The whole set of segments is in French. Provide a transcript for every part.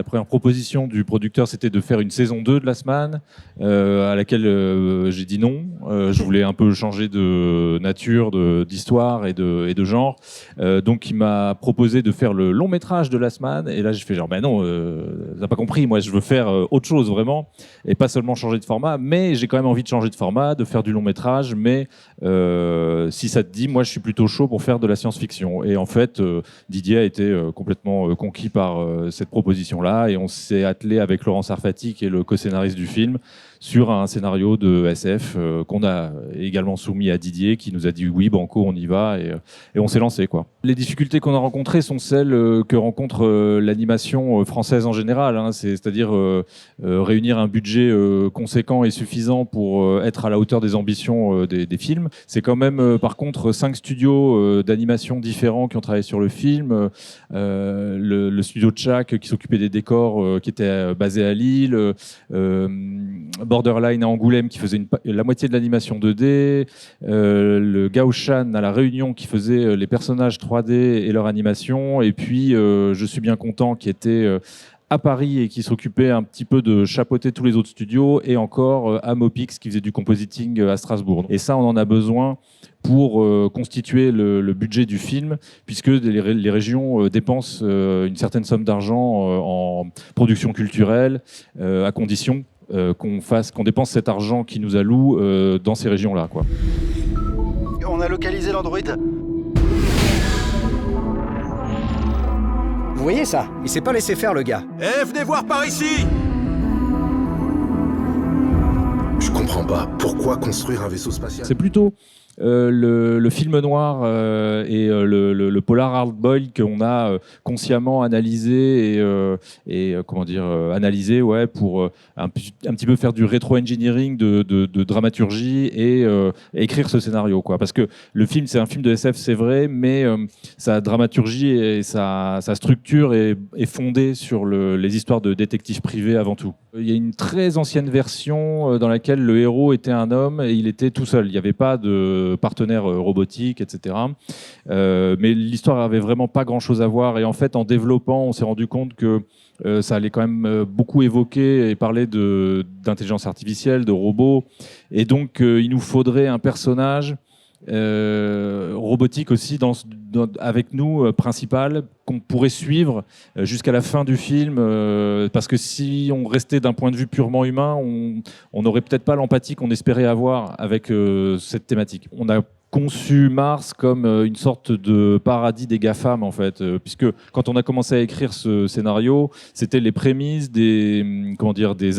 la première proposition du producteur, c'était de faire une saison 2 de Last Man, à laquelle j'ai dit non. Je voulais un peu changer de nature, d'histoire et de genre. Donc il m'a proposé de faire le long métrage de Last Man, et là j'ai fait genre, ben non, t'as pas compris, moi je veux faire autre chose vraiment, et pas seulement changer de format, mais j'ai quand même envie de changer de format, de faire du long métrage, mais si ça te dit, moi je suis plutôt chaud pour faire de la science-fiction. Et en fait, Didier a été complètement conquis par cette proposition-là, et on s'est attelé avec Laurent Sarfati, qui est le co-scénariste du film, sur un scénario de SF qu'on a également soumis à Didier, qui nous a dit oui, banco, on y va, et on s'est lancé, quoi. Les difficultés qu'on a rencontrées sont celles que rencontre l'animation française en général, hein, c'est-à-dire réunir un budget conséquent et suffisant pour être à la hauteur des ambitions des films. C'est quand même, par contre, 5 studios d'animation différents qui ont travaillé sur le film. Le studio de Tchak qui s'occupait des décors, qui était basé à Lille. Borderline à Angoulême qui faisait la moitié de l'animation 2D, le Gaoshan à La Réunion qui faisait les personnages 3D et leur animation, et puis Je suis bien content qui était à Paris et qui s'occupait un petit peu de chapeauter tous les autres studios, et encore Amopix qui faisait du compositing à Strasbourg. Et ça, on en a besoin pour constituer le budget du film, puisque les régions dépensent une certaine somme d'argent en production culturelle, à condition qu'on dépense cet argent qui nous alloue dans ces régions-là, quoi. On a localisé l'Android. Vous voyez ça? Il s'est pas laissé faire, le gars. Eh, venez voir par ici! Je comprends pas. Pourquoi construire un vaisseau spatial? C'est plutôt le film noir et le polar hard-boiled qu'on a consciemment analysé et comment dire, analysé, ouais, pour un petit peu faire du rétro-engineering de dramaturgie et écrire ce scénario, quoi. Parce que le film, c'est un film de SF, c'est vrai, mais sa dramaturgie et sa structure est fondée sur les histoires de détectives privés avant tout. Il y a une très ancienne version dans laquelle le héros était un homme et il était tout seul. Il n'y avait pas de partenaire robotique, etc. Mais l'histoire avait vraiment pas grand-chose à voir. Et en fait, en développant, on s'est rendu compte que ça allait quand même beaucoup évoquer et parler d'intelligence artificielle, de robots. Et donc, il nous faudrait un personnage robotique aussi avec nous, principal, qu'on pourrait suivre jusqu'à la fin du film, parce que si on restait d'un point de vue purement humain, on n'aurait peut-être pas l'empathie qu'on espérait avoir avec cette thématique. On a conçu Mars comme une sorte de paradis des GAFAM, en fait, puisque quand on a commencé à écrire ce scénario, c'était les prémices des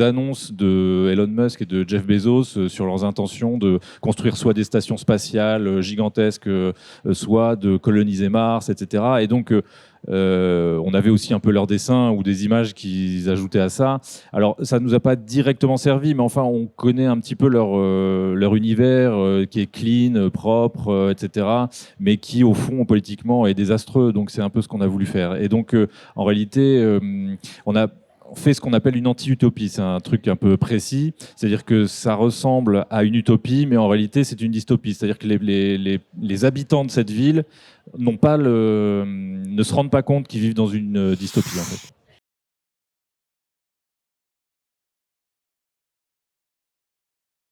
annonces de Elon Musk et de Jeff Bezos sur leurs intentions de construire soit des stations spatiales gigantesques, soit de coloniser Mars, etc. Et donc on avait aussi un peu leurs dessins ou des images qu'ils ajoutaient à ça. Alors, ça ne nous a pas directement servi, mais enfin, on connaît un petit peu leur univers qui est clean, propre, etc., mais qui, au fond, politiquement, est désastreux. Donc, c'est un peu ce qu'on a voulu faire. Et donc, en réalité, on a fait ce qu'on appelle une anti-utopie. C'est un truc un peu précis, c'est-à-dire que ça ressemble à une utopie, mais en réalité c'est une dystopie. C'est-à-dire que les habitants de cette ville ne se rendent pas compte qu'ils vivent dans une dystopie, en fait.